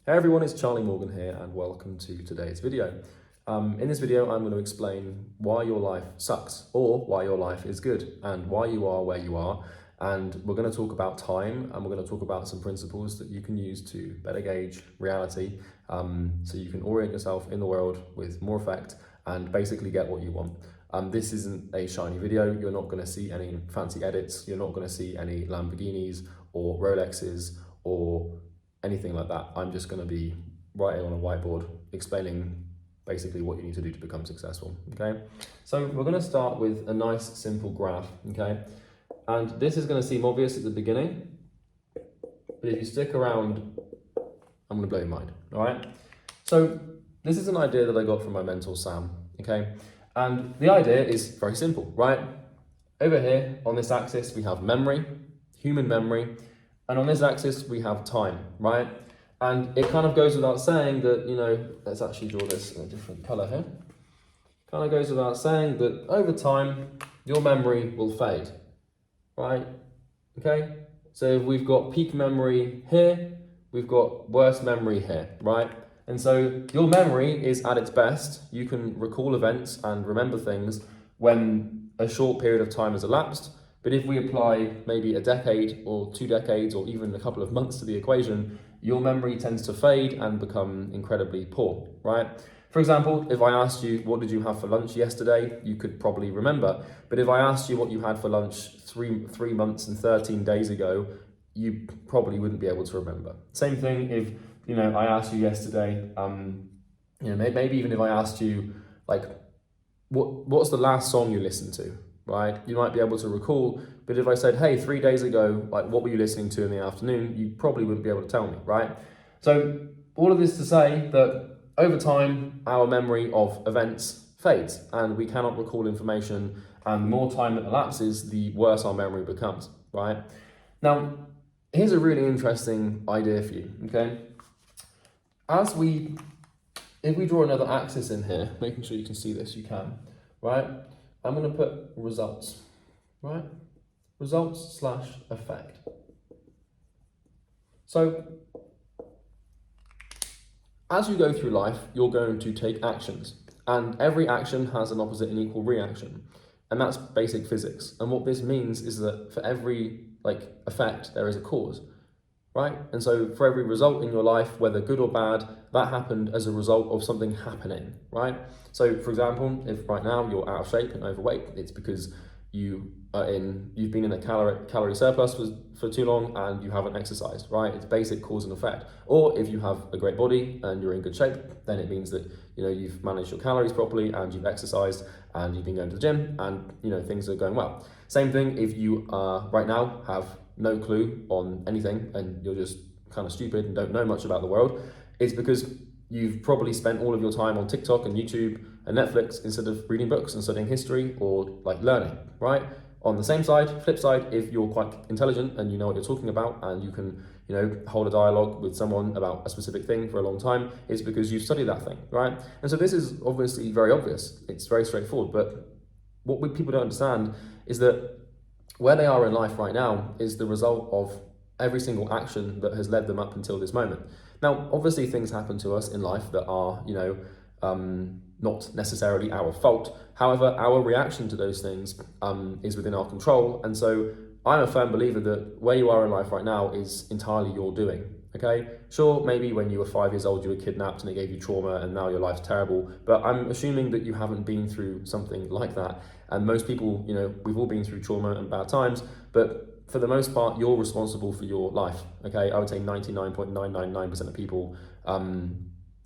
Hey everyone, it's Charlie Morgan here and welcome to today's video. In this video, I'm going to explain why your life sucks or why your life is good and why you are where you are. And we're going to talk about time and we're going to talk about some principles that you can use to better gauge reality so you can orient yourself in the world with more effect and basically get what you want. This isn't a shiny video. You're not going to see any fancy edits. You're not going to see any Lamborghinis or Rolexes or anything like that. I'm just going to be writing on a whiteboard explaining basically what you need to do to become successful, okay? So we're going to start with a nice simple graph, okay? And this is going to seem obvious at the beginning, but if you stick around, I'm going to blow your mind, all right? So this is an idea that I got from my mentor, Sam, okay? And the idea is very simple, right? Over here on this axis, we have memory, human memory, and on this axis, we have time, right? And it kind of goes without saying that, let's actually draw this in a different color here. Kind of goes without saying that over time, your memory will fade, right? Okay? So if we've got peak memory here, we've got worst memory here, right? And so your memory is at its best. You can recall events and remember things when a short period of time has elapsed. But if we apply maybe a decade or 2 decades or even a couple of months to the equation, your memory tends to fade and become incredibly poor, right? For example, if I asked you, what did you have for lunch yesterday? You could probably remember. But if I asked you what you had for lunch three months and 13 days ago, you probably wouldn't be able to remember. Same thing if, I asked you yesterday, maybe even if I asked you, like, what's the last song you listened to? Right? You might be able to recall, but if I said, hey, 3 days ago, like what were you listening to in the afternoon? You probably wouldn't be able to tell me, right? So all of this to say that over time, our memory of events fades and we cannot recall information, and the more time that elapses, the worse our memory becomes, right? Now, here's a really interesting idea for you, okay? If we draw another axis in here, making sure you can see this, you can, right? I'm going to put results, right? Results / effect. So, as you go through life, you're going to take actions, and every action has an opposite and equal reaction, and that's basic physics. And what this means is that for every effect, there is a cause, right? And so for every result in your life, whether good or bad, that happened as a result of something happening, right? So for example, if right now you're out of shape and overweight, it's because you've been in a calorie surplus for too long and you haven't exercised, right? It's basic cause and effect. Or if you have a great body and you're in good shape, then it means that you've managed your calories properly and you've exercised and you've been going to the gym and things are going well. Same thing if you right now have no clue on anything and you're just kind of stupid and don't know much about the world, it's because you've probably spent all of your time on TikTok and YouTube and Netflix instead of reading books and studying history or learning, right? On the same side, flip side, if you're quite intelligent and you know what you're talking about and you can, hold a dialogue with someone about a specific thing for a long time, it's because you've studied that thing, right? And so this is obviously very obvious. It's very straightforward, but what people don't understand is that where they are in life right now is the result of every single action that has led them up until this moment. Now, obviously things happen to us in life that are, not necessarily our fault. However, our reaction to those things is within our control. And so I'm a firm believer that where you are in life right now is entirely your doing, okay? Sure, maybe when you were 5 years old, you were kidnapped and it gave you trauma and now your life's terrible. But I'm assuming that you haven't been through something like that. And most people, we've all been through trauma and bad times, but for the most part, you're responsible for your life, okay? I would say 99.999% of people,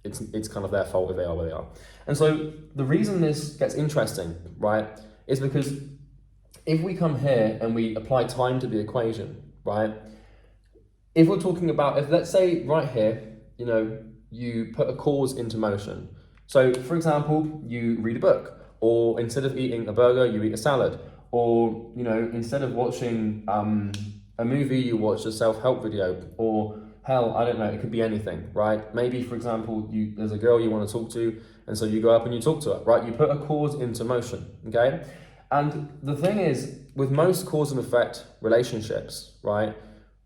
it's kind of their fault if they are where they are. And so the reason this gets interesting, right, is because if we come here and we apply time to the equation, right, if we're talking about, if let's say right here, you put a cause into motion. So for example, you read a book, or instead of eating a burger, you eat a salad, or, instead of watching a movie, you watch a self-help video, or hell, I don't know, it could be anything, right? Maybe, for example, there's a girl you want to talk to, and so you go up and you talk to her, right? You put a cause into motion, okay? And the thing is, with most cause and effect relationships, right,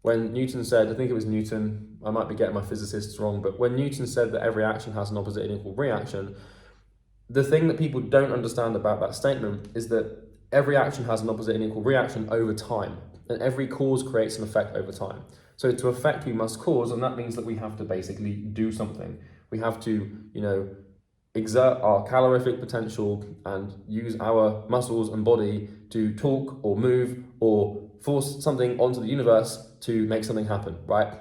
when Newton said, I think it was Newton, I might be getting my physicists wrong, but when Newton said that every action has an opposite and equal reaction, the thing that people don't understand about that statement is that every action has an opposite and equal reaction over time, and every cause creates an effect over time. So to affect, we must cause, and that means that we have to basically do something. We have to, exert our calorific potential and use our muscles and body to talk or move or force something onto the universe to make something happen, right?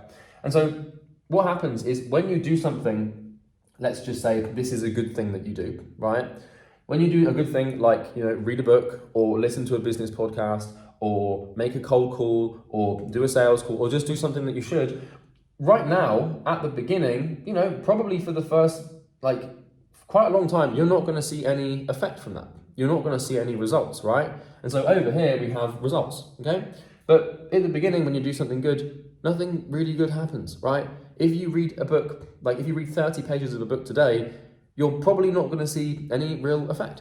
And so what happens is when you do something, let's just say this is a good thing that you do, right? When you do a good thing like, read a book or listen to a business podcast or make a cold call or do a sales call or just do something that you should, right now, at the beginning, probably for the first, quite a long time, you're not going to see any effect from that. You're not going to see any results, right? And so over here, we have results, okay? But at the beginning, when you do something good, nothing really good happens, right? If you read a book, if you read 30 pages of a book today, you're probably not going to see any real effect.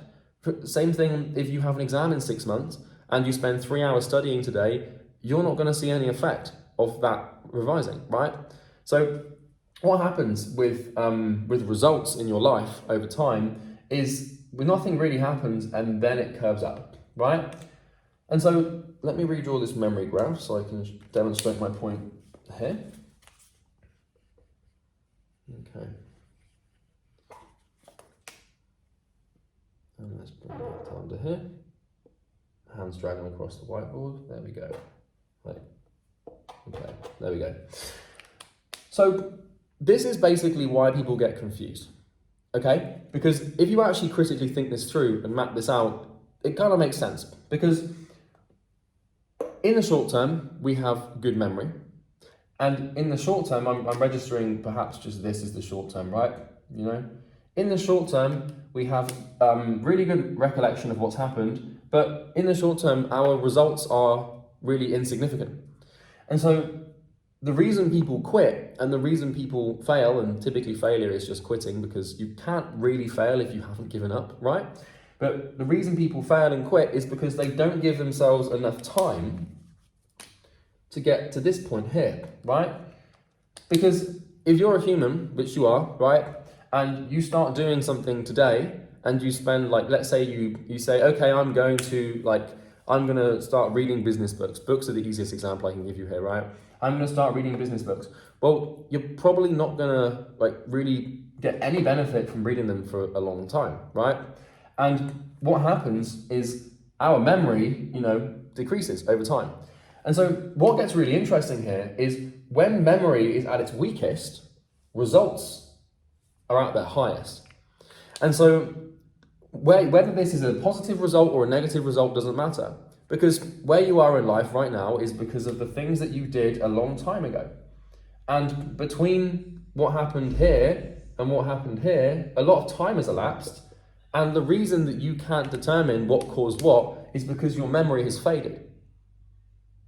Same thing if you have an exam in 6 months and you spend 3 hours studying today, you're not going to see any effect of that revising, right? So what happens with results in your life over time is nothing really happens and then it curves up, right? And so let me redraw this memory graph so I can demonstrate my point here. Okay. And let's bring that down to here. Hands dragging across the whiteboard. There we go. Right. Okay, there we go. So this is basically why people get confused, okay? Because if you actually critically think this through and map this out, it kind of makes sense. Because in the short term, we have good memory. And in the short term, I'm registering perhaps just this is the short term, right? In the short term, we have really good recollection of what's happened, but in the short term, our results are really insignificant. And so the reason people quit and the reason people fail, and typically failure is just quitting because you can't really fail if you haven't given up, right? But the reason people fail and quit is because they don't give themselves enough time to get to this point here, right? Because if you're a human, which you are, right? And you start doing something today and you spend let's say you say, okay, I'm going to start reading business books. Books are the easiest example I can give you here, right? I'm going to start reading business books. Well, you're probably not going to really get any benefit from reading them for a long time, right? And what happens is our memory, decreases over time. And so what gets really interesting here is when memory is at its weakest, results are at their highest. And so whether this is a positive result or a negative result doesn't matter. Because where you are in life right now is because of the things that you did a long time ago. And between what happened here and what happened here, a lot of time has elapsed. And the reason that you can't determine what caused what is because your memory has faded.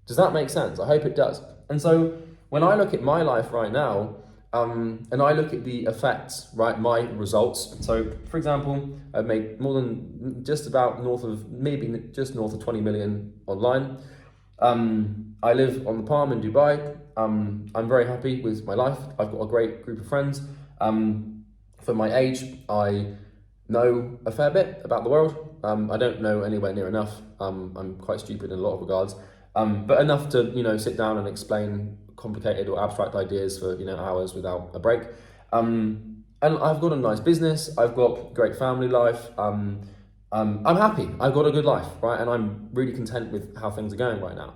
Does that make sense? I hope it does. And so when I look at my life right now, and I look at the effects, right, my results. So, for example, I've made more than just north of 20 million online. I live on the Palm in Dubai. I'm very happy with my life. I've got a great group of friends. For my age, I know a fair bit about the world. I don't know anywhere near enough. I'm quite stupid in a lot of regards, but enough to sit down and explain complicated or abstract ideas for hours without a break. And I've got a nice business. I've got great family life. I'm happy. I've got a good life, right? And I'm really content with how things are going right now.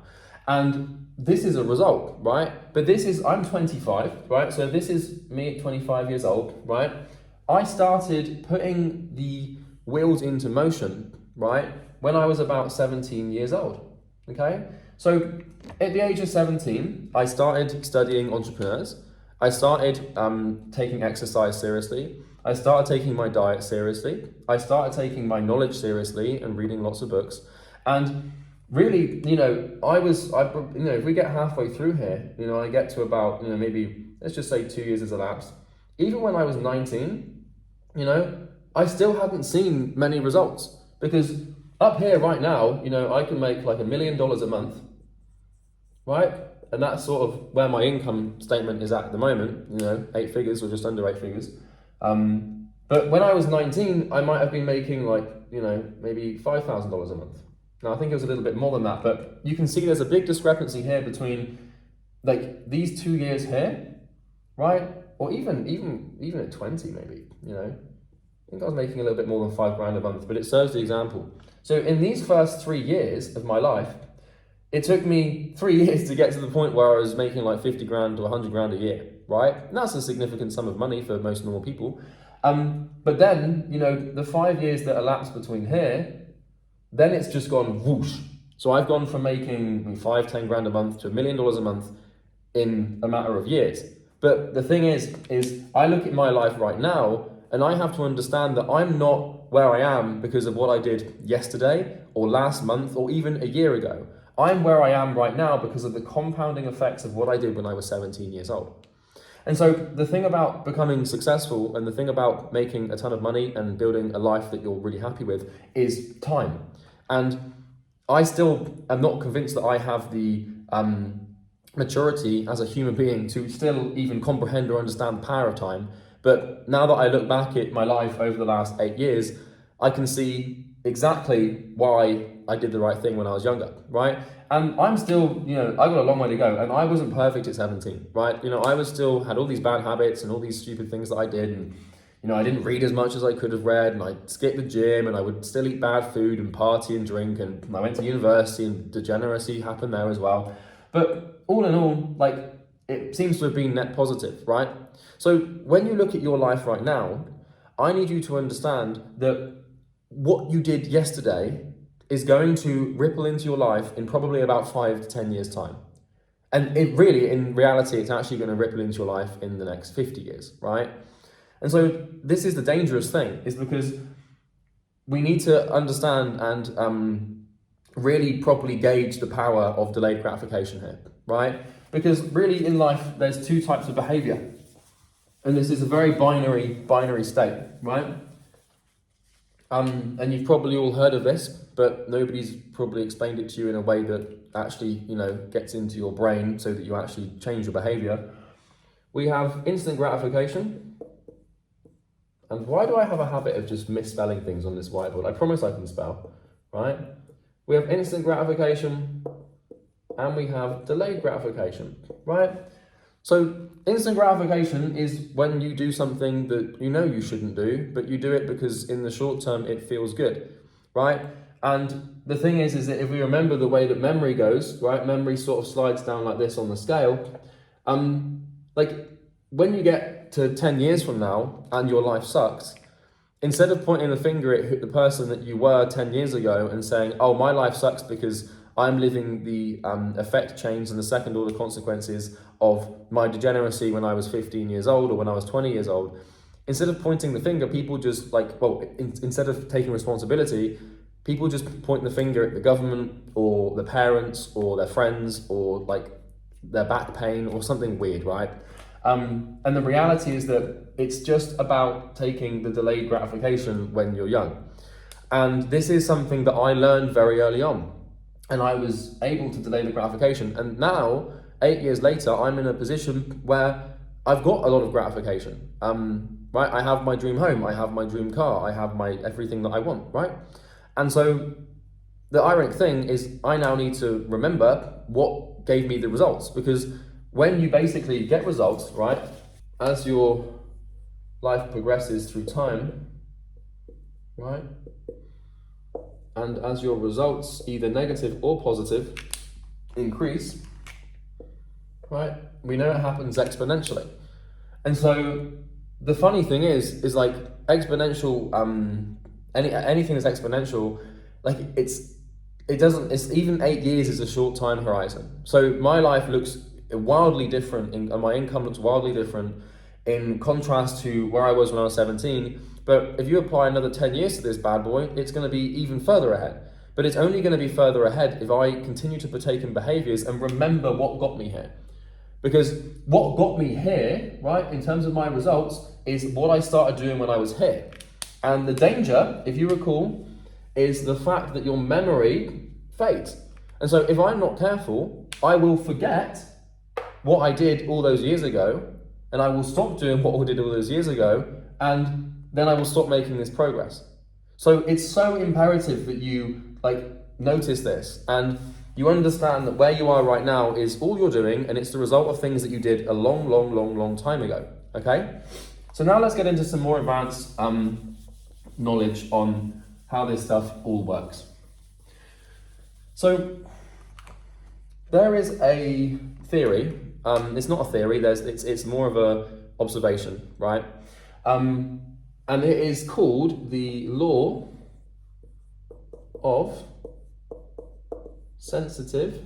And this is a result, right? But I'm 25, right? So this is me at 25 years old, right? I started putting the wheels into motion, right, when I was about 17 years old, okay? So at the age of 17, I started studying entrepreneurs. I started taking exercise seriously. I started taking my diet seriously. I started taking my knowledge seriously and reading lots of books. And really, if we get halfway through here, I get to about, maybe, let's just say 2 years has elapsed. Even when I was 19, I still hadn't seen many results, because up here right now, I can make like $1 million a month, right? And that's sort of where my income statement is at the moment, 8 figures or just under 8 figures. But when I was 19, I might have been making maybe $5,000 a month. Now, I think it was a little bit more than that, but you can see there's a big discrepancy here between these 2 years here, right? Or even at 20 maybe, I think I was making a little bit more than $5,000 a month, but it serves the example. So in these first 3 years of my life, it took me 3 years to get to the point where I was making like 50 grand to 100 grand a year, right? And that's a significant sum of money for most normal people. But then, the 5 years that elapsed between here, then it's just gone whoosh. So I've gone from making 5-10 grand a month to $1 million a month in a matter of years. But the thing is I look at my life right now and I have to understand that I'm not where I am because of what I did yesterday or last month or even a year ago. I'm where I am right now because of the compounding effects of what I did when I was 17 years old. And so the thing about becoming successful and the thing about making a ton of money and building a life that you're really happy with is time. And I still am not convinced that I have the maturity as a human being to still even comprehend or understand the power of time. But now that I look back at my life over the last 8 years, I can see exactly why I did the right thing when I was younger, right? And I'm still, I got a long way to go, and I wasn't perfect at 17, right? I was still had all these bad habits and all these stupid things that I did, and I didn't read as much as I could have read, and I skipped the gym, and I would still eat bad food and party and drink, and I went to university, and degeneracy happened there as well. But all in all, it seems to have been net positive, right? So when you look at your life right now, I need you to understand that what you did yesterday is going to ripple into your life in probably about 5 to 10 years' time. And in reality, it's actually going to ripple into your life in the next 50 years, right? And so this is the dangerous thing, is because we need to understand and really properly gauge the power of delayed gratification here, right? Because really in life, there's 2 types of behavior. And this is a very binary state, right? And you've probably all heard of this, but nobody's probably explained it to you in a way that actually, gets into your brain so that you actually change your behavior. We have instant gratification. And why do I have a habit of just misspelling things on this whiteboard? I promise I can spell, right? We have instant gratification and we have delayed gratification, right? So instant gratification is when you do something that you shouldn't do, but you do it because in the short term it feels good, right? And the thing is that if we remember the way that memory goes, right? Memory sort of slides down like this on the scale. When you get to 10 years from now and your life sucks, instead of pointing the finger at the person that you were 10 years ago and saying, oh, my life sucks because I'm living the effect chains and the second order consequences of my degeneracy when I was 15 years old or when I was 20 years old. Instead of pointing the finger, people just instead of taking responsibility, people just point the finger at the government or the parents or their friends or their back pain or something weird, right? And the reality is that it's just about taking the delayed gratification when you're young. And this is something that I learned very early on. And I was able to delay the gratification. And now, 8 years later, I'm in a position where I've got a lot of gratification. Right? I have my dream home, I have my dream car, I have my everything that I want, right? And so the ironic thing is I now need to remember what gave me the results, because when you basically get results, right, as your life progresses through time, right, and as your results, either negative or positive, increase, right, we know it happens exponentially. And so the funny thing is exponential, anything that's exponential, it's even 8 years is a short time horizon. So my life looks wildly different and my income looks wildly different in contrast to where I was when I was 17. But if you apply another 10 years to this bad boy, it's going to be even further ahead. But it's only going to be further ahead if I continue to partake in behaviors and remember what got me here. Because what got me here, right, in terms of my results, is what I started doing when I was here. And the danger, if you recall, is the fact that your memory fades. And so if I'm not careful, I will forget what I did all those years ago, and I will stop doing what I did all those years ago, and then I will stop making this progress. So it's so imperative that you notice this and you understand that where you are right now is all you're doing, and it's the result of things that you did a long time ago. Okay? So now let's get into some more advanced knowledge on how this stuff all works. So there is a theory. It's not a theory. It's more of a observation, right? And it is called the law of sensitive.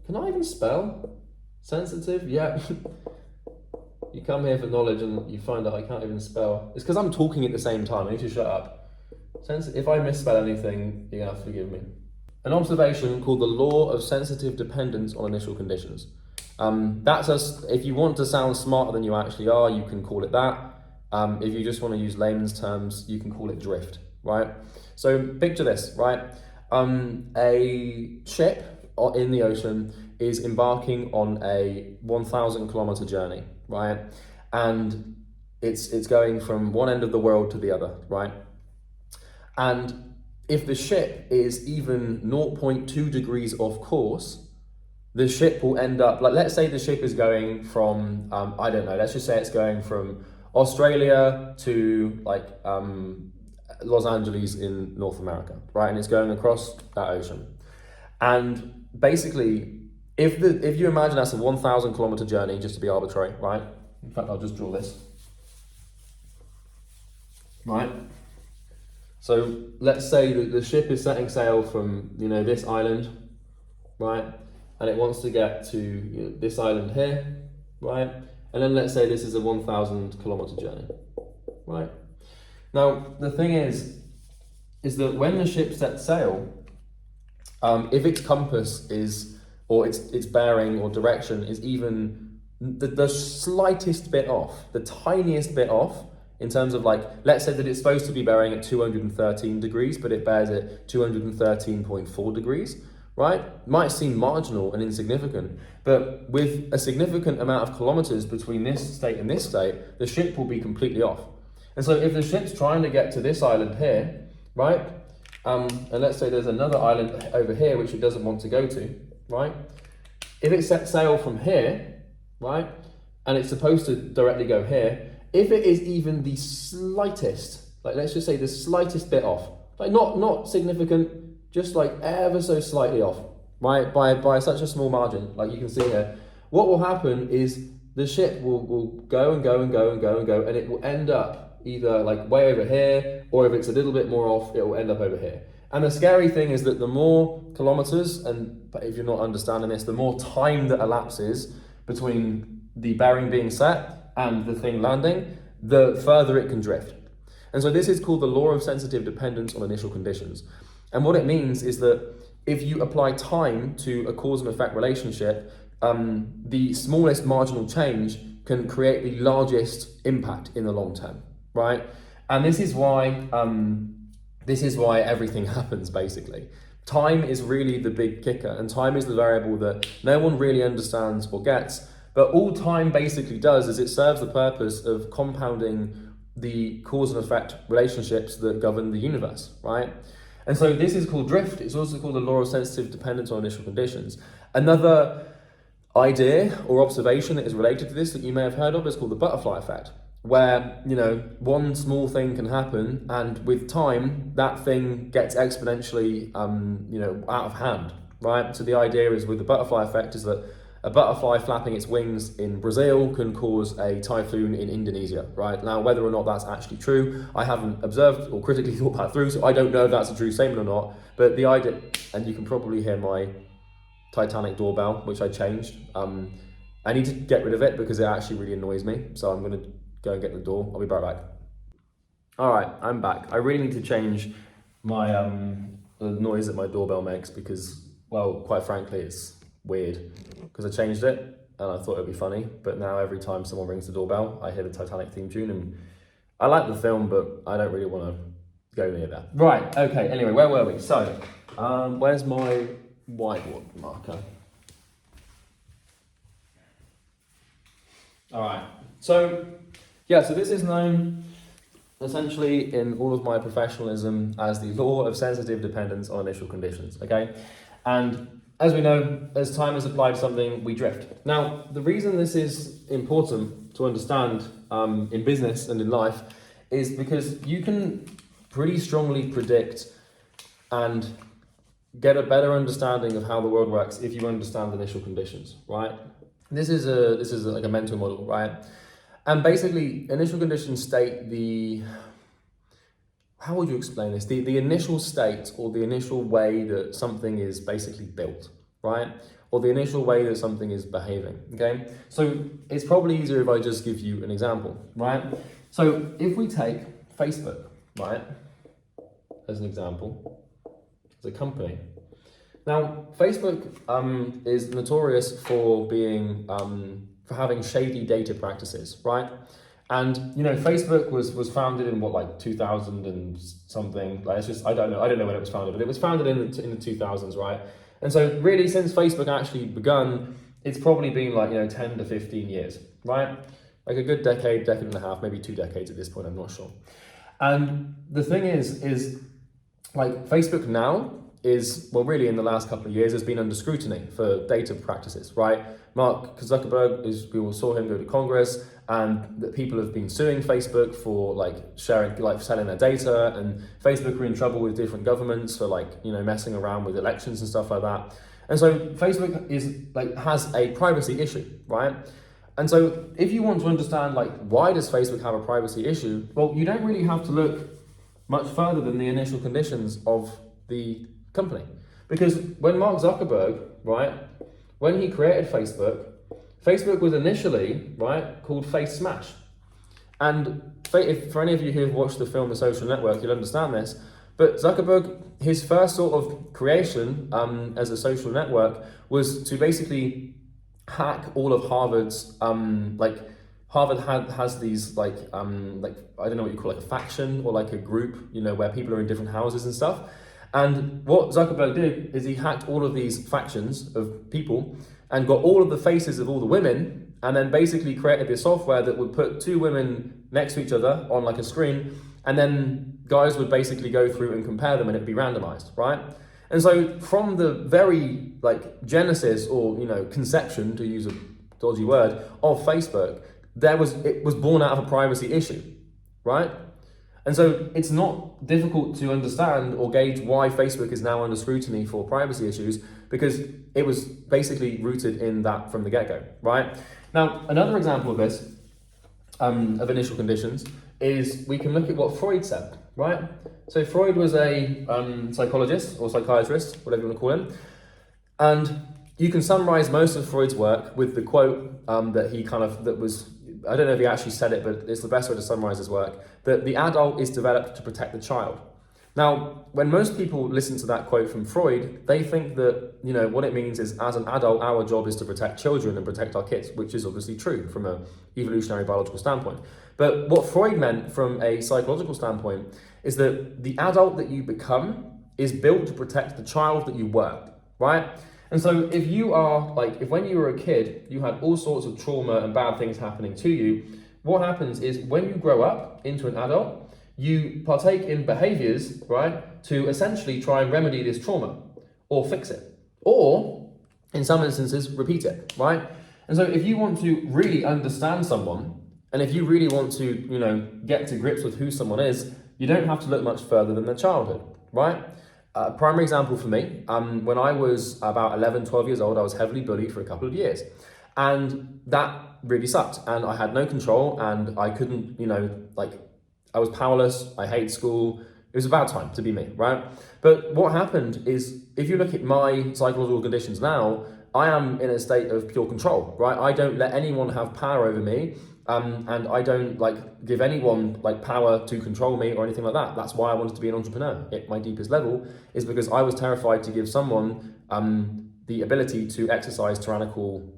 Can I even spell? Sensitive? Yeah. You come here for knowledge and you find out I can't even spell. It's because I'm talking at the same time. I need to shut up. If I misspell anything, you're going to have to forgive me. An observation called the law of sensitive dependence on initial conditions. If you want to sound smarter than you actually are, you can call it that. If you just want to use layman's terms, you can call it drift, right? So picture this, right? A ship in the ocean is embarking on a 1,000 kilometer journey, right? And it's going from one end of the world to the other, right? And if the ship is even 0.2 degrees off course, the ship will end up, let's say the ship is going from, I don't know, let's just say it's going from Australia to Los Angeles in North America, right? And it's going across that ocean. And basically, if you imagine that's a 1,000 kilometer journey, just to be arbitrary, right? In fact, I'll just draw this, right? So let's say that the ship is setting sail from, this island, right? And it wants to get to this island here, right? And then let's say this is a 1,000 kilometer journey, right? Now, the thing is that when the ship sets sail, if its compass or its bearing or direction is even the slightest bit off, the tiniest bit off, in terms of let's say that it's supposed to be bearing at 213 degrees, but it bears at 213.4 degrees, right? Might seem marginal and insignificant, but with a significant amount of kilometers between this state and this state, the ship will be completely off. And so if the ship's trying to get to this island here, right? And let's say there's another island over here which it doesn't want to go to, right? If it sets sail from here, right? And it's supposed to directly go here, if it is even the slightest, let's just say the slightest bit off, not significant, just ever so slightly off, right? By such a small margin, like you can see here, what will happen is the ship will go and go and go and go and go, and it will end up either way over here, or if it's a little bit more off, it will end up over here. And the scary thing is that the more kilometers, and if you're not understanding this, the more time that elapses between the bearing being set and the thing landing, the further it can drift. And so this is called the law of sensitive dependence on initial conditions. And what it means is that if you apply time to a cause and effect relationship, the smallest marginal change can create the largest impact in the long term, right? And this is why everything happens, basically. Time is really the big kicker, and time is the variable that no one really understands or gets. But all time basically does is it serves the purpose of compounding the cause and effect relationships that govern the universe, right? And so this is called drift. It's also called the law of sensitive dependence on initial conditions. Another idea or observation that is related to this that you may have heard of is called the butterfly effect, where, one small thing can happen, and with time, that thing gets exponentially, out of hand, right? So the idea is with the butterfly effect is that a butterfly flapping its wings in Brazil can cause a typhoon in Indonesia, right? Now, whether or not that's actually true, I haven't observed or critically thought that through, so I don't know if that's a true statement or not. But the idea, and you can probably hear my Titanic doorbell, which I changed. I need to get rid of it because it actually really annoys me. So I'm going to go and get the door. I'll be right back. All right, I'm back. I really need to change my the noise that my doorbell makes because, well, quite frankly, it's weird because I changed it and I thought it'd be funny, but now every time someone rings the doorbell, I hear the Titanic theme tune, and I like the film, but I don't really want to go near that. Right, okay, anyway, where were we? So, where's my whiteboard marker? All right. So, yeah, so this is known essentially in all of my professionalism as the law of sensitive dependence on initial conditions, okay? And as we know, as time is applied to something, we drift. Now, the reason this is important to understand in business and in life is because you can pretty strongly predict and get a better understanding of how the world works if you understand initial conditions, right? This is like a mental model, right? And basically, initial conditions state how would you explain this? The initial state or the initial way that something is basically built, right? Or the initial way that something is behaving, okay? So it's probably easier if I just give you an example, right? So if we take Facebook, right, as an example, as a company. Now, Facebook is notorious for being for having shady data practices, right? And you know, Facebook was founded in what, like 2000 and something. Like it's just I don't know when it was founded, but it was founded in the 2000s, right? And so really, since Facebook actually begun, it's probably been like 10 to 15 years, right? Like a good decade and a half, maybe 2 decades at this point. I'm not sure. And the thing is like Facebook now is, well, really in the last couple of years has been under scrutiny for data practices, right? Mark Zuckerberg, we all saw him go to Congress, and that people have been suing Facebook for like sharing, like selling their data, and Facebook are in trouble with different governments for like, messing around with elections and stuff like that. And so Facebook has a privacy issue, right? And so if you want to understand like why does Facebook have a privacy issue, well, you don't really have to look much further than the initial conditions of the company. Because when Mark Zuckerberg, right, when he created Facebook, Facebook was initially, right, called Face Smash. And if, for any of you who have watched the film The Social Network, you'll understand this. But Zuckerberg, his first sort of creation as a social network was to basically hack all of Harvard's, Harvard has these I don't know what you call, like a faction or like a group, where people are in different houses and stuff. And what Zuckerberg did is he hacked all of these factions of people and got all of the faces of all the women, and then basically created this software that would put 2 women next to each other on like a screen, and then guys would basically go through and compare them, and it'd be randomized, right? And so from the very genesis or conception, to use a dodgy word, of Facebook, it was born out of a privacy issue, right? And so it's not difficult to understand or gauge why Facebook is now under scrutiny for privacy issues, because it was basically rooted in that from the get-go, right? Now, another example of this, of initial conditions, is we can look at what Freud said, right? So Freud was a psychologist or psychiatrist, whatever you want to call him, and you can summarize most of Freud's work with the quote I don't know if he actually said it, but it's the best way to summarize his work, that the adult is developed to protect the child. Now, when most people listen to that quote from Freud, they think that, what it means is, as an adult, our job is to protect children and protect our kids, which is obviously true from an evolutionary biological standpoint. But what Freud meant from a psychological standpoint is that the adult that you become is built to protect the child that you were, right? And so if you are, if when you were a kid, you had all sorts of trauma and bad things happening to you, what happens is when you grow up into an adult, you partake in behaviors, right, to essentially try and remedy this trauma or fix it, or in some instances, repeat it, right? And so if you want to really understand someone, and if you really want to, get to grips with who someone is, you don't have to look much further than their childhood, right? Primary example for me, when I was about 11, 12 years old, I was heavily bullied for a couple of years. And that really sucked. And I had no control, and I couldn't, I was powerless. I hated school. It was a bad time to be me, right? But what happened is, if you look at my psychological conditions now, I am in a state of pure control, right? I don't let anyone have power over me. And I don't give anyone power to control me or anything like that. That's why I wanted to be an entrepreneur at my deepest level, is because I was terrified to give someone the ability to exercise tyrannical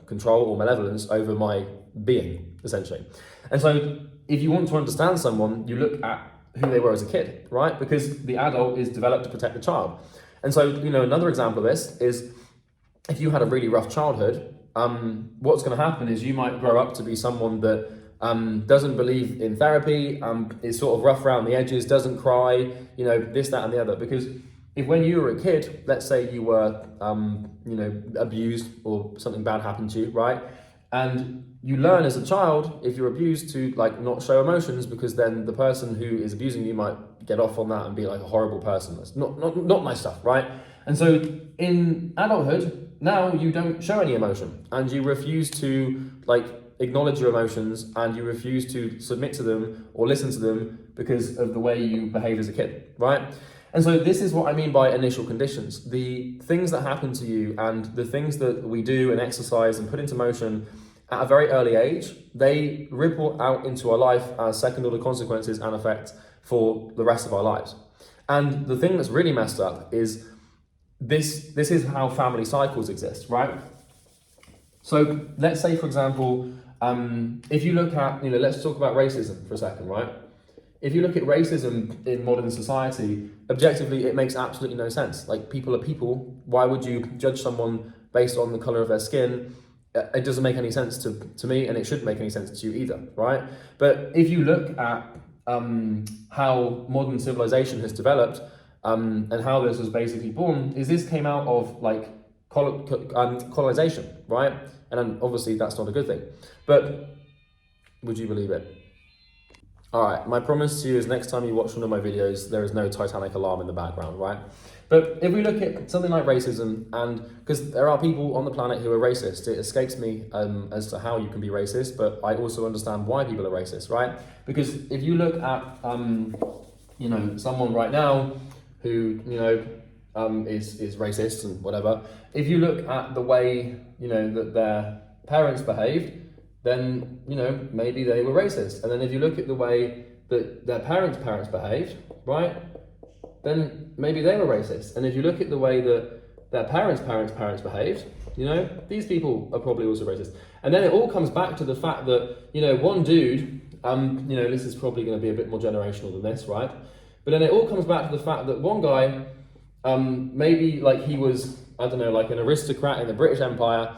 control or malevolence over my being, essentially. And so if you want to understand someone, you look at who they were as a kid, right? Because the adult is developed to protect the child. And so, another example of this is, if you had a really rough childhood, what's going to happen is you might grow up to be someone that doesn't believe in therapy, is sort of rough around the edges, doesn't cry, you know, this, that, and the other. Because if when you were a kid, let's say you were, you know, abused or something bad happened to you, right? And you learn as a child, if you're abused, to like not show emotions, because then the person who is abusing you might get off on that and be like a horrible person. That's not nice stuff, right? And so in adulthood, now you don't show any emotion, and you refuse to like acknowledge your emotions, and you refuse to submit to them or listen to them because of the way you behave as a kid, right? And so this is what I mean by initial conditions. The things that happen to you and the things that we do and exercise and put into motion at a very early age, they ripple out into our life as second order consequences and effects for the rest of our lives. And the thing that's really messed up is this is how family cycles exist, right? So let's say, for example, if you look at, you know, let's talk about racism for a second, right? If you look at racism in modern society, objectively, it makes absolutely no sense. Like, people are people. Why would you judge someone based on the color of their skin? It doesn't make any sense to me, and it shouldn't make any sense to you either, right? But if you look at how modern civilization has developed, and how this was basically born, is this came out of like colonization, right? And then obviously that's not a good thing. But would you believe it? All right, my promise to you is next time you watch one of my videos, there is no Titanic alarm in the background, right? But if we look at something like racism, and because there are people on the planet who are racist, it escapes me as to how you can be racist, but I also understand why people are racist, right? Because if you look at, you know, someone right now who, you know, is racist and whatever, if you look at the way, you know, that their parents behaved, then, you know, maybe they were racist. And then if you look at the way that their parents' behaved, right, then maybe they were racist. And if you look at the way that their parents' behaved, you know, these people are probably also racist. And then it all comes back to the fact that, you know, one dude, you know, this is probably going to be a bit more generational than this, right? But then it all comes back to the fact that one guy, maybe like he was, I don't know, like an aristocrat in the British Empire.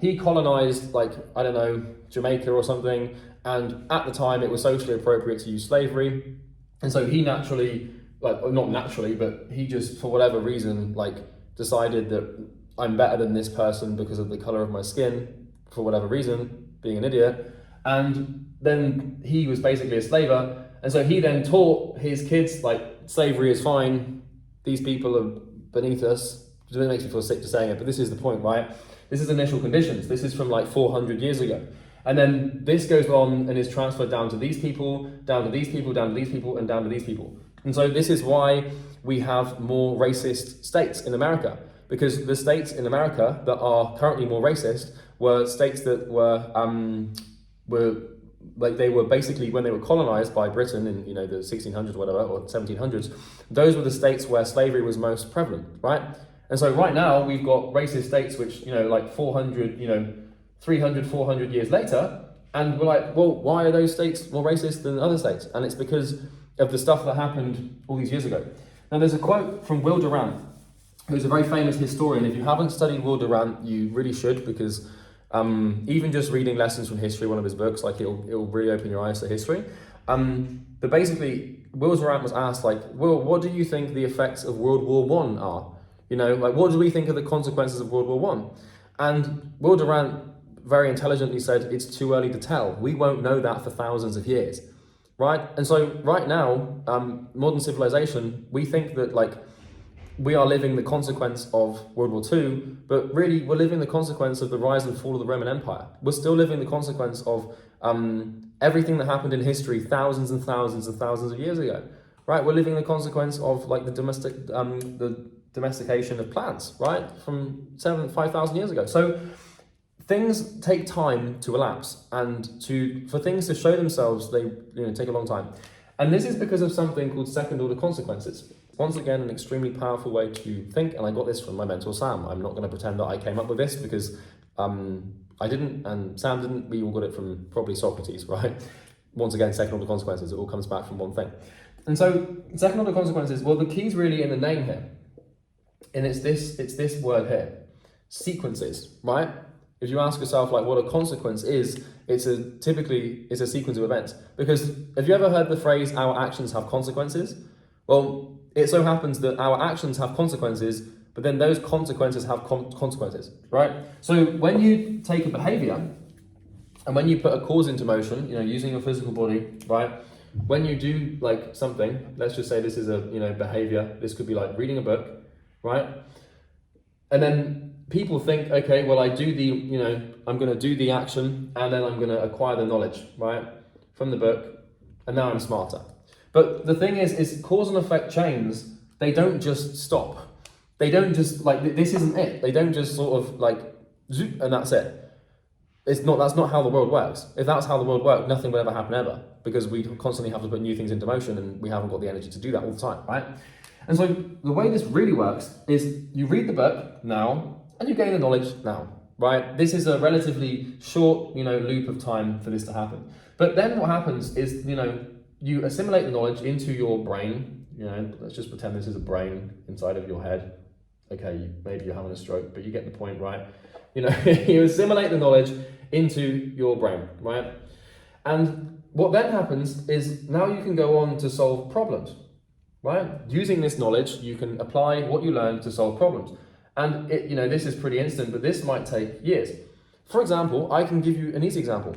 He colonized, like, I don't know, Jamaica or something, and at the time it was socially appropriate to use slavery, and so he naturally, like, not naturally, but he just, for whatever reason, like, decided that I'm better than this person because of the color of my skin, for whatever reason, being an idiot, and then he was basically a slaver, and so he then taught his kids, like, slavery is fine, these people are beneath us. It makes me feel sick to saying it, but this is the point, right? This is initial conditions. This is from like 400 years ago. And then this goes on and is transferred down to these people, down to these people, down to these people, and down to these people. And so this is why we have more racist states in America, because the states in America that are currently more racist were states that were like, they were basically, when they were colonized by Britain in, you know, the 1600s, whatever, or 1700s, those were the states where slavery was most prevalent, right? And so right now we've got racist states which, you know, like 400, you know, 300, 400 years later, and we're like, well, why are those states more racist than other states? And it's because of the stuff that happened all these years ago. Now there's a quote from Will Durant, who's a very famous historian. If you haven't studied Will Durant, you really should, because even just reading Lessons from History, one of his books, like it'll really open your eyes to history. But basically, Will Durant was asked, like, Will, what do you think the effects of World War I are? You know, like, what do we think of the consequences of World War I? And Will Durant very intelligently said, it's too early to tell. We won't know that for thousands of years, right? And so right now, modern civilization, we think that, like, we are living the consequence of World War II, but really we're living the consequence of the rise and fall of the Roman Empire. We're still living the consequence of everything that happened in history thousands and thousands and thousands of years ago, right? We're living the consequence of, like, the domestication of plants, right? From 5,000 years ago. So things take time to elapse, and for things to show themselves, they, you know, take a long time. And this is because of something called second order consequences. Once again, an extremely powerful way to think, and I got this from my mentor, Sam. I'm not going to pretend that I came up with this, because I didn't, and Sam didn't. We all got it from probably Socrates, right? Once again, second order consequences, it all comes back from one thing. And so second order consequences, well, the key's really in the name here. And it's this word here, sequences, right? if you ask yourself like what a consequence is, typically it's a sequence of events. Because have you ever heard the phrase, our actions have consequences? Well, it so happens that our actions have consequences, but then those consequences have consequences, right? So when you take a behavior and when you put a cause into motion, using your physical body, right? When you do like something, let's just say this is a, behavior, this could be like reading a book, right? And then people think, okay, well, I'm going to do the action and then I'm going to acquire the knowledge, right? From the book, and now I'm smarter. But the thing is cause and effect chains, they don't just stop. They don't just this isn't it. They don't just sort of zoop and that's it. That's not how the world works. If that's how the world worked, nothing would ever happen ever, because we constantly have to put new things into motion and we haven't got the energy to do that all the time, right? And so the way this really works is you read the book now and you gain the knowledge now, right? This is a relatively short, loop of time for this to happen. But then what happens is, you assimilate the knowledge into your brain. Let's just pretend this is a brain inside of your head. Okay, maybe you're having a stroke, but you get the point, right? You assimilate the knowledge into your brain, right? And what then happens is now you can go on to solve problems, right? Using this knowledge, you can apply what you learned to solve problems. And this is pretty instant, but this might take years. For example, I can give you an easy example.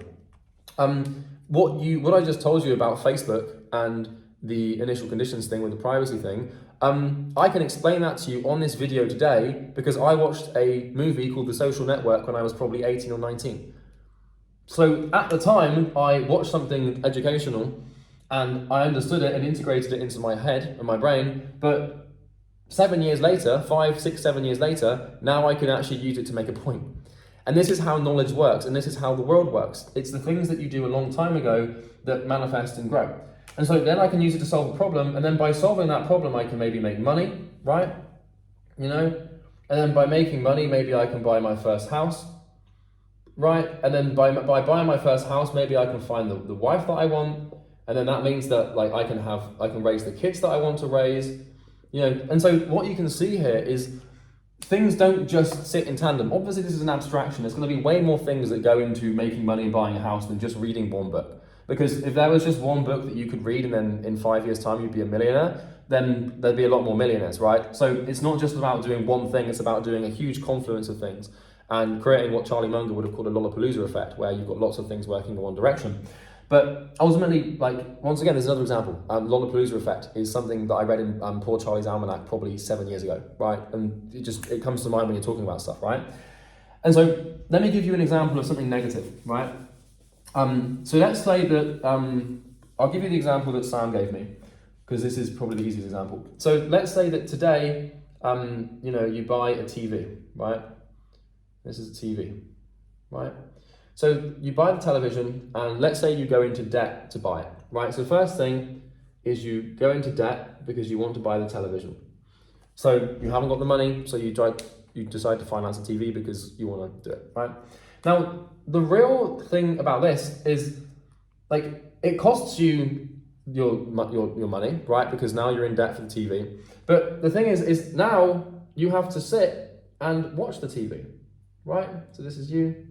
What I just told you about Facebook and the initial conditions thing with the privacy thing, I can explain that to you on this video today because I watched a movie called The Social Network when I was probably 18 or 19. So at the time, I watched something educational and I understood it and integrated it into my head and my brain, but 7 years later, 5, 6, 7 years later, now I can actually use it to make a point. And this is how knowledge works, and this is how the world works. It's the things that you do a long time ago that manifest and grow. And so then I can use it to solve a problem, and then by solving that problem, I can maybe make money, right? And then by making money, maybe I can buy my first house, right? And then by buying my first house, maybe I can find the wife that I want, and then that means that I can raise the kids that I want to raise, And so what you can see here is things don't just sit in tandem. Obviously, this is an abstraction. There's going to be way more things that go into making money and buying a house than just reading one book. Because if there was just one book that you could read and then in 5 years' time you'd be a millionaire, then there'd be a lot more millionaires, right? So it's not just about doing one thing, it's about doing a huge confluence of things and creating what Charlie Munger would have called a Lollapalooza effect, where you've got lots of things working in one direction. But ultimately, once again, there's another example. Lollapalooza effect is something that I read in Poor Charlie's Almanac probably 7 years ago, right? And it comes to mind when you're talking about stuff, right? And so let me give you an example of something negative, right? So let's say that, I'll give you the example that Sam gave me, because this is probably the easiest example. So let's say that today, you buy a TV, right? This is a TV, right? So you buy the television, and let's say you go into debt to buy it, right? So the first thing is you go into debt because you want to buy the television. So you haven't got the money, so you decide to finance a TV because you want to do it, right? Now, the real thing about this is, it costs you your money, right? Because now you're in debt for the TV. But the thing is now you have to sit and watch the TV, right? So this is you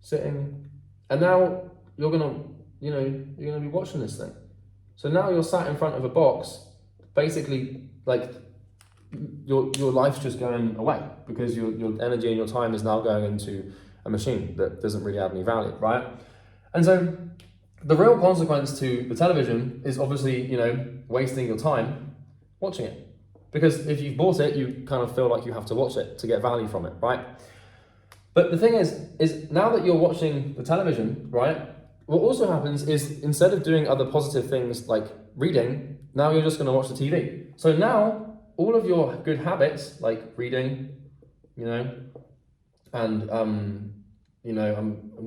sitting, and now you're gonna be watching this thing. So now you're sat in front of a box, basically your life's just going away because your energy and your time is now going into a machine that doesn't really have any value, right? And so the real consequence to the television is obviously, wasting your time watching it. Because if you've bought it, you kind of feel like you have to watch it to get value from it, right? But the thing is now that you're watching the television, right, what also happens is instead of doing other positive things like reading, now you're just going to watch the TV. So now all of your good habits like reading, and I'm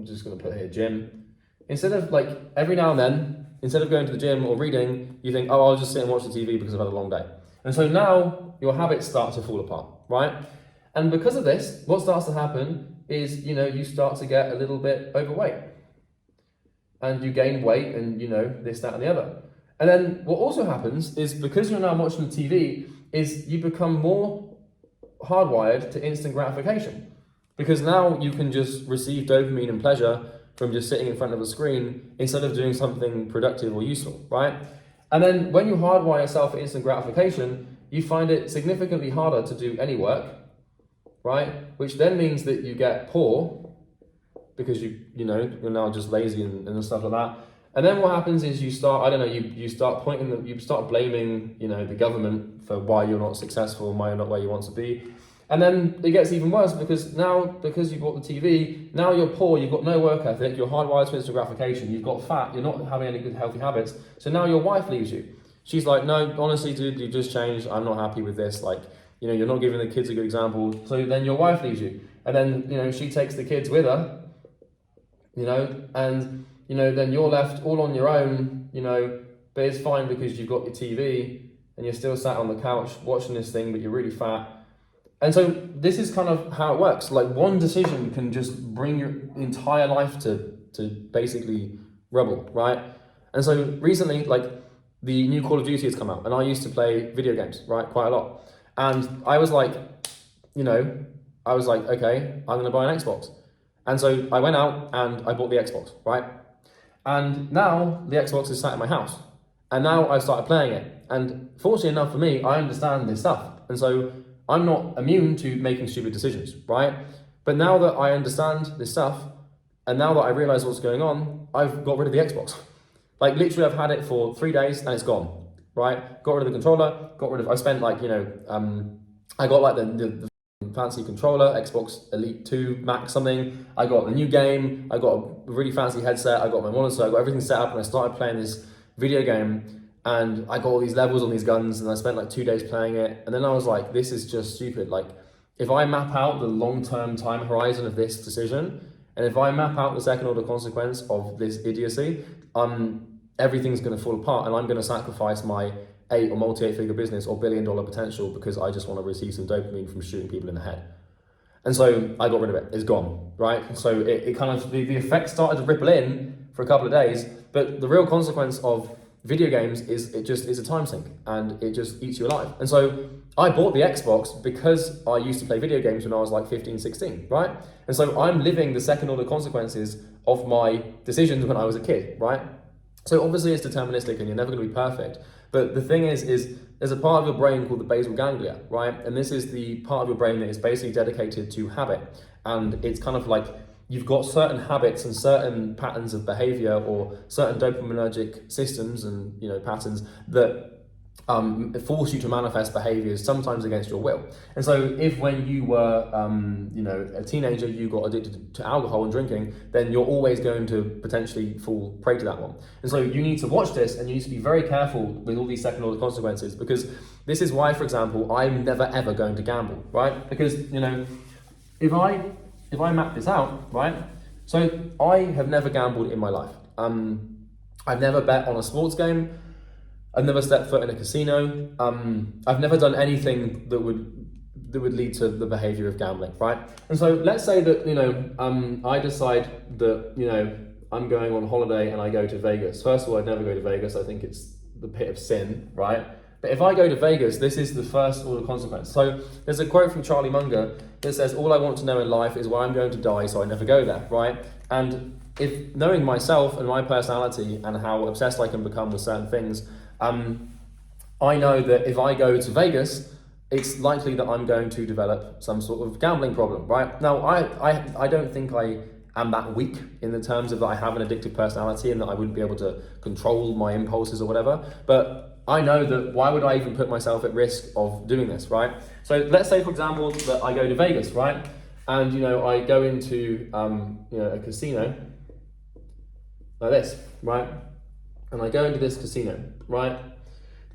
just going to put here gym. Instead of every now and then, instead of going to the gym or reading, you think, oh, I'll just sit and watch the TV because I've had a long day. And so now your habits start to fall apart, right? And because of this, what starts to happen is, you start to get a little bit overweight. And you gain weight and, this, that, and the other. And then what also happens is because you're now watching the TV, is you become more hardwired to instant gratification. Because now you can just receive dopamine and pleasure from just sitting in front of a screen instead of doing something productive or useful, right? And then when you hardwire yourself for instant gratification, you find it significantly harder to do any work, right? Which then means that you get poor because you're now just lazy and stuff like that. And then what happens is you start, you start you start blaming, the government for why you're not successful and why you're not where you want to be. And then it gets even worse because you bought the TV, now you're poor, you've got no work ethic, you're hardwired to instant gratification, you've got fat, you're not having any good healthy habits. So now your wife leaves you. She's like, no, honestly, dude, you just changed. I'm not happy with this. Like, you're not giving the kids a good example. So then your wife leaves you. And then, she takes the kids with her, and, then you're left all on your own, but it's fine because you've got your TV and you're still sat on the couch watching this thing, but you're really fat. And so this is kind of how it works. Like one decision can just bring your entire life to basically rubble, right? And so recently, like the new Call of Duty has come out and I used to play video games, right? Quite a lot. And I was like, okay, I'm gonna buy an Xbox. And so I went out and I bought the Xbox, right? And now the Xbox is sat in my house. And now I've started playing it. And fortunately enough for me, I understand this stuff. And so I'm not immune to making stupid decisions, right? But now that I understand this stuff, and now that I realize what's going on, I've got rid of the Xbox. Like literally I've had it for 3 days and it's gone, right? Got rid of the controller, I spent like, I got like the fancy controller, Xbox Elite 2 Max something. I got the new game, I got a really fancy headset, I got my monitor, I got everything set up and I started playing this video game. And I got all these levels on these guns and I spent like 2 days playing it. And then I was like, this is just stupid. Like if I map out the long-term time horizon of this decision, and if I map out the second order consequence of this idiocy, everything's gonna fall apart and I'm gonna sacrifice my multi-8-figure business or billion-dollar potential because I just wanna receive some dopamine from shooting people in the head. And so I got rid of it, it's gone, right? So it kind of, the effect started to ripple in for a couple of days, but the real consequence of video games is a time sink and it just eats you alive. And so I bought the Xbox because I used to play video games when I was like 15, 16, right? And so I'm living the second order consequences of my decisions when I was a kid, right? So obviously it's deterministic and you're never gonna be perfect. But the thing is there's a part of your brain called the basal ganglia, right? And this is the part of your brain that is basically dedicated to habit. And it's kind of like, you've got certain habits and certain patterns of behavior or certain dopaminergic systems and patterns that force you to manifest behaviors sometimes against your will. And so if when you were a teenager you got addicted to alcohol and drinking, then you're always going to potentially fall prey to that one. And so you need to watch this and you need to be very careful with all these second order consequences, because this is why, for example, I'm never ever going to gamble, right? Because if I map this out, right? So I have never gambled in my life. I've never bet on a sports game. I've never stepped foot in a casino. I've never done anything that would lead to the behavior of gambling, right? And so let's say that, I decide that, I'm going on holiday and I go to Vegas. First of all, I'd never go to Vegas. I think it's the pit of sin, right? But if I go to Vegas, this is the first order consequence. So there's a quote from Charlie Munger that says, all I want to know in life is where I'm going to die, so I never go there, right? And if knowing myself and my personality and how obsessed I can become with certain things, I know that if I go to Vegas, it's likely that I'm going to develop some sort of gambling problem, right? Now, I don't think I am that weak in the terms of that I have an addictive personality and that I wouldn't be able to control my impulses or whatever, but I know that why would I even put myself at risk of doing this, right? So let's say, for example, that I go to Vegas, right? And, I go into, a casino like this, right? And I go into this casino, right?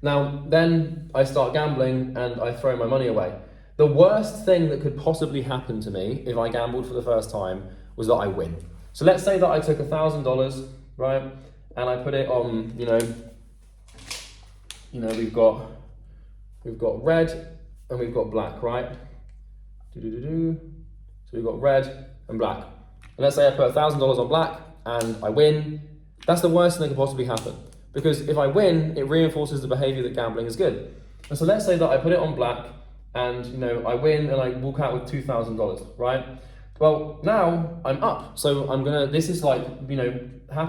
Now, then I start gambling and I throw my money away. The worst thing that could possibly happen to me if I gambled for the first time was that I win. So let's say that I took $1,000, right? And I put it on, we've got red and we've got black, right? So we've got red and black. And let's say I put $1,000 on black and I win. That's the worst thing that could possibly happen. Because if I win, it reinforces the behavior that gambling is good. And so let's say that I put it on black and I win and I walk out with $2,000, right? Well, now I'm up. So this is like,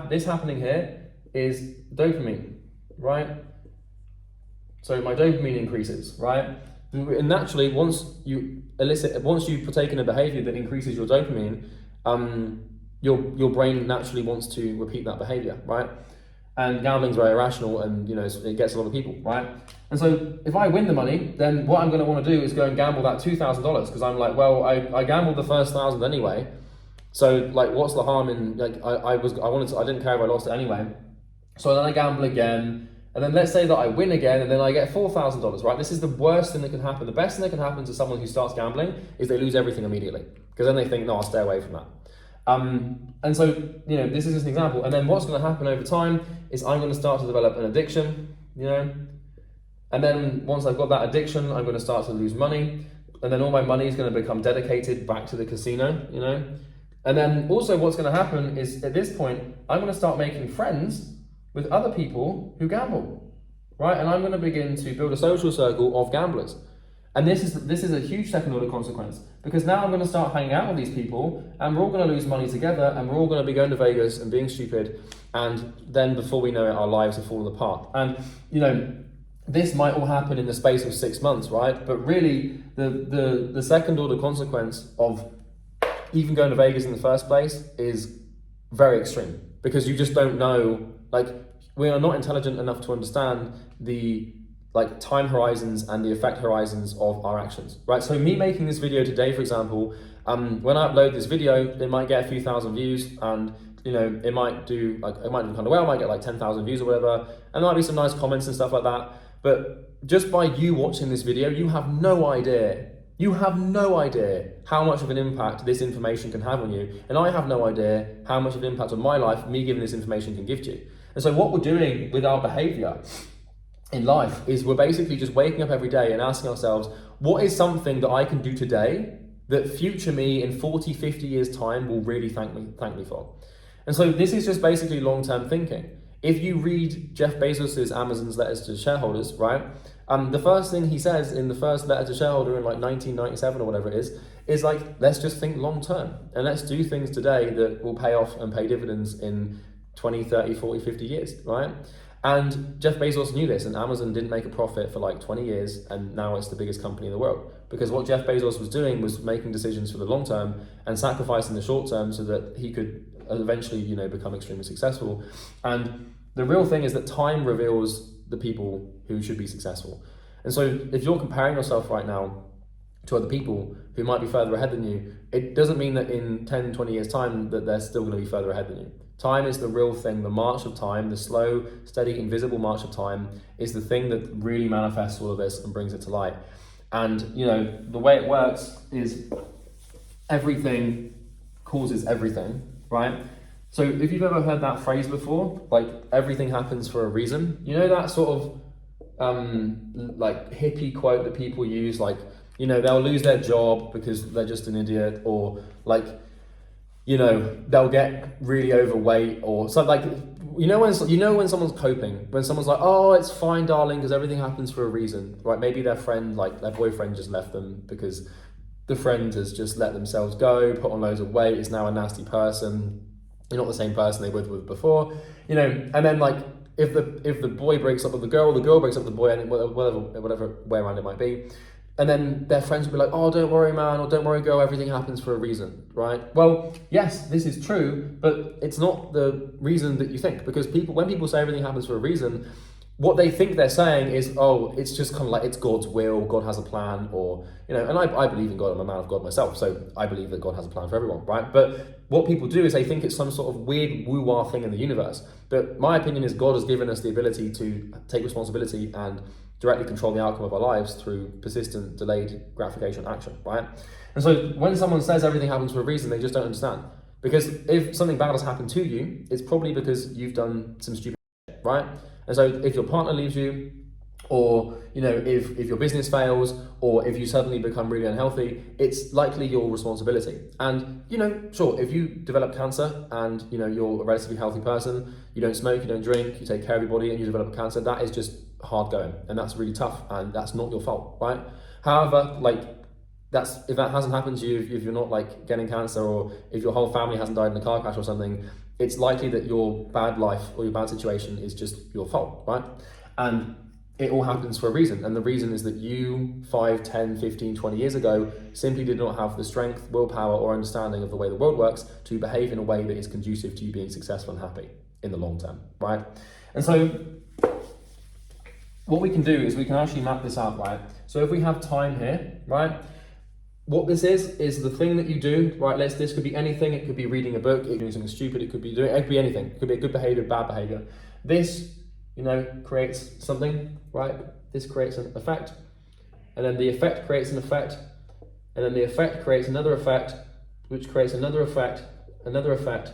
this happening here is dopamine, right? So my dopamine increases, right? And naturally, once you partake in a behavior that increases your dopamine, your brain naturally wants to repeat that behavior, right? And gambling's very irrational, and it gets a lot of people, right? And so if I win the money, then what I'm going to want to do is go and gamble that $2,000, because I'm like, well, I gambled the first 1,000 anyway. So like, what's the harm in like I didn't care if I lost it anyway. So then I gamble again, and then let's say that I win again, and then I get $4,000, right? This is the worst thing that can happen. The best thing that can happen to someone who starts gambling is they lose everything immediately, because then they think, no, I'll stay away from that. And so, this is just an example. And then what's going to happen over time is I'm going to start to develop an addiction, and then once I've got that addiction, I'm going to start to lose money, and then all my money is going to become dedicated back to the casino, And then also what's going to happen is at this point, I'm going to start making friends with other people who gamble, right? And I'm going to begin to build a social circle of gamblers. And this is a huge second order consequence, because now I'm going to start hanging out with these people, and we're all going to lose money together, and we're all going to be going to Vegas and being stupid, and then before we know it, our lives are falling apart. And this might all happen in the space of 6 months, right? But really, the second order consequence of even going to Vegas in the first place is very extreme, because you just don't know, like, we are not intelligent enough to understand the time horizons and the effect horizons of our actions, right? So me making this video today, for example, when I upload this video, it might get a few thousand views, and it might do kind of well, it might get like 10,000 views or whatever, and there might be some nice comments and stuff like that. But just by you watching this video, you have no idea how much of an impact this information can have on you. And I have no idea how much of an impact on my life me giving this information can give to you. And so what we're doing with our behavior in life is we're basically just waking up every day and asking ourselves, what is something that I can do today that future me in 40, 50 years time will really thank me for? And so this is just basically long-term thinking. If you read Jeff Bezos's Amazon's letters to shareholders, right? The first thing he says in the first letter to shareholder in like 1997 or whatever it is like, let's just think long-term, and let's do things today that will pay off and pay dividends in 20, 30, 40, 50 years, right? And Jeff Bezos knew this, and Amazon didn't make a profit for like 20 years, and now it's the biggest company in the world. Because what Jeff Bezos was doing was making decisions for the long term and sacrificing the short term so that he could eventually, become extremely successful. And the real thing is that time reveals the people who should be successful. And so if you're comparing yourself right now to other people who might be further ahead than you, it doesn't mean that in 10, 20 years time that they're still going to be further ahead than you. Time is the real thing. The march of time, the slow, steady, invisible march of time is the thing that really manifests all of this and brings it to light. And, the way it works is everything causes everything, right? So if you've ever heard that phrase before, like everything happens for a reason, that sort of like hippie quote that people use, like, they'll lose their job because they're just an idiot, or like, they'll get really overweight, or something like, when someone's coping, when someone's like, oh, it's fine, darling, because everything happens for a reason, right? Maybe their friend, like their boyfriend just left them because the friend has just let themselves go, put on loads of weight, is now a nasty person. You're not the same person they were with before, and then like, if the boy breaks up with the girl breaks up with the boy, and whatever way around it might be, and then their friends will be like, oh, don't worry, man, or don't worry, girl, everything happens for a reason, right? Well, yes, this is true, but it's not the reason that you think, because when people say everything happens for a reason, what they think they're saying is, oh, it's just kind of like, it's God's will, God has a plan, or, and I believe in God, I'm a man of God myself, so I believe that God has a plan for everyone, right? But what people do is they think it's some sort of weird woo-wah thing in the universe. But my opinion is God has given us the ability to take responsibility and directly control the outcome of our lives through persistent, delayed gratification action, right? And so when someone says everything happens for a reason, they just don't understand. Because if something bad has happened to you, it's probably because you've done some stupid shit, right? And so if your partner leaves you, or if your business fails, or if you suddenly become really unhealthy, it's likely your responsibility. And sure, if you develop cancer and you're a relatively healthy person, you don't smoke, you don't drink, you take care of your body, and you develop cancer, that is just hard going, and that's really tough, and that's not your fault, right? However, like, if that hasn't happened to you, if you're not like getting cancer, or if your whole family hasn't died in a car crash or something, it's likely that your bad life or your bad situation is just your fault, right? And it all happens for a reason. And the reason is that you 5, 10, 15, 20 years ago simply did not have the strength, willpower, or understanding of the way the world works to behave in a way that is conducive to you being successful and happy in the long term, right? And so what we can do is we can actually map this out, right? So if we have time here, right? What this is the thing that you do, right? This could be anything. It could be reading a book, it could be doing something stupid, it could be anything. It could be a good behavior, bad behavior. This, creates something, right? This creates an effect, and then the effect creates an effect, and then the effect creates another effect, which creates another effect, another effect,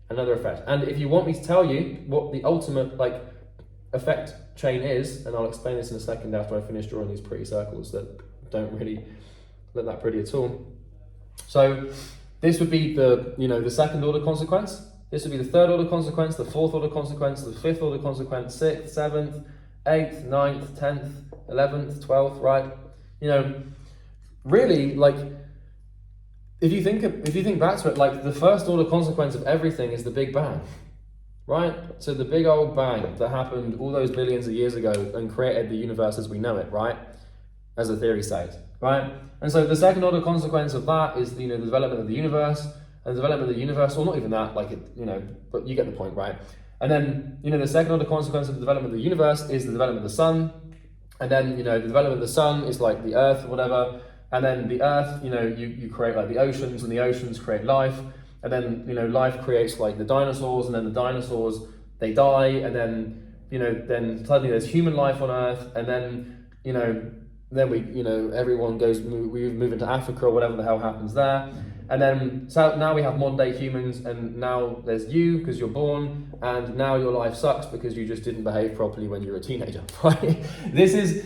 another effect. And if you want me to tell you what the ultimate effect chain is, and I'll explain this in a second after I finish drawing these pretty circles that don't really look that pretty at all. So this would be the second order consequence. This would be the third order consequence, the fourth order consequence, the fifth order consequence, sixth, seventh, eighth, ninth, 10th, 11th, 12th, right? Really, if you think back to it, the first order consequence of everything is the Big Bang, right? So the big old bang that happened all those billions of years ago and created the universe as we know it, right? As the theory says, right? And so the second order consequence of that is the development of the universe, and the development of the universe, well, not even that, but you get the point, right? And then, the second order consequence of the development of the universe is the development of the sun. And then, the development of the sun is like the earth or whatever. And then the earth, you create like the oceans, and the oceans create life. And then, life creates the dinosaurs, and then the dinosaurs, they die. And then, then suddenly there's human life on earth. And then, then we, everyone we move into Africa or whatever the hell happens there. And then, so now we have modern day humans, and now there's you because you're born, and now your life sucks because you just didn't behave properly when you were a teenager, right? This is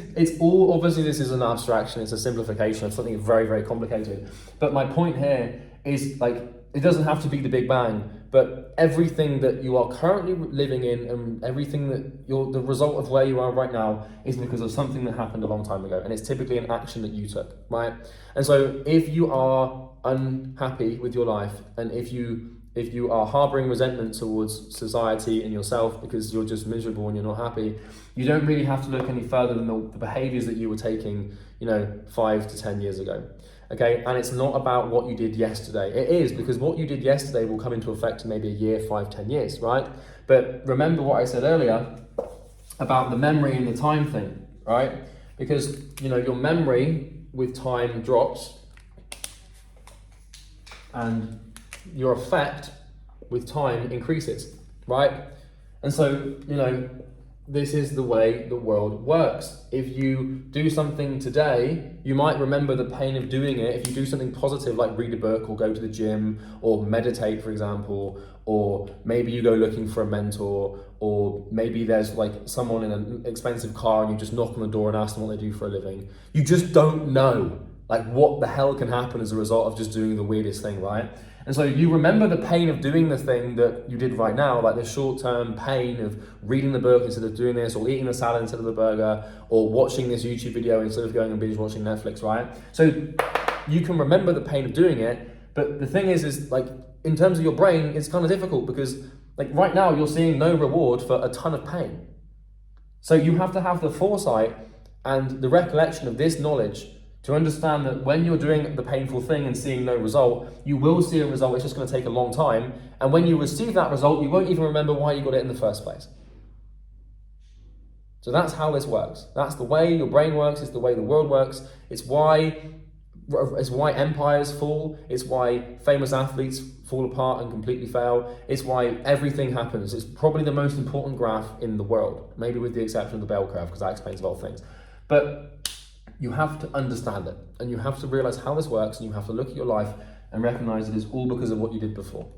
an abstraction, it's a simplification of something very, very complicated. But my point here is it doesn't have to be the Big Bang, but everything that you are currently living in, and everything that the result of where you are right now is because of something that happened a long time ago. And it's typically an action that you took, right? And so if you are unhappy with your life, and if you are harboring resentment towards society and yourself because you're just miserable and you're not happy, you don't really have to look any further than the behaviors that you were taking 5 to 10 years ago. Okay, and it's not about what you did yesterday. It is, because what you did yesterday will come into effect in maybe a year, 5, 10 years, right? But remember what I said earlier about the memory and the time thing, right? Because your memory with time drops, and your effect with time increases, right? And so, this is the way the world works. If you do something today, you might remember the pain of doing it. If you do something positive, like read a book or go to the gym or meditate, for example, or maybe you go looking for a mentor, or maybe there's someone in an expensive car and you just knock on the door and ask them what they do for a living. You just don't know what the hell can happen as a result of just doing the weirdest thing, right? And so you remember the pain of doing the thing that you did right now, the short-term pain of reading the book instead of doing this, or eating the salad instead of the burger, or watching this YouTube video instead of going and binge watching Netflix, right? So you can remember the pain of doing it, but the thing is in terms of your brain, it's kind of difficult because right now you're seeing no reward for a ton of pain. So you have to have the foresight and the recollection of this knowledge to understand that when you're doing the painful thing and seeing no result, you will see a result. It's just going to take a long time. And when you receive that result, you won't even remember why you got it in the first place. So that's how this works. That's the way your brain works. It's the way the world works. It's why empires fall. It's why famous athletes fall apart and completely fail. It's why everything happens. It's probably the most important graph in the world, maybe with the exception of the bell curve, because that explains a lot of things. But you have to understand it, and you have to realize how this works, and you have to look at your life and recognize it is all because of what you did before.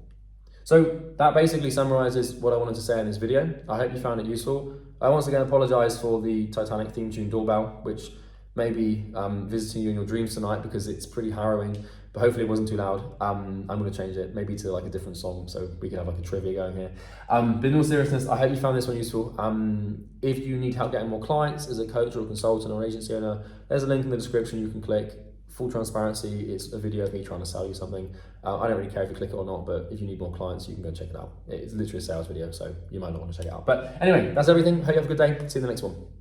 So that basically summarizes what I wanted to say in this video. I hope you found it useful. I once again apologize for the Titanic theme tune doorbell, which may be visiting you in your dreams tonight because it's pretty harrowing, but hopefully it wasn't too loud. I'm going to change it maybe to a different song so we can have a trivia going here. But in all seriousness, I hope you found this one useful. If you need help getting more clients as a coach or a consultant or agency owner, there's a link in the description you can click. full transparency, it's a video of me trying to sell you something. I don't really care if you click it or not, but if you need more clients, you can go check it out. It's literally a sales video, so you might not want to check it out. But anyway, that's everything. Hope you have a good day. See you in the next one.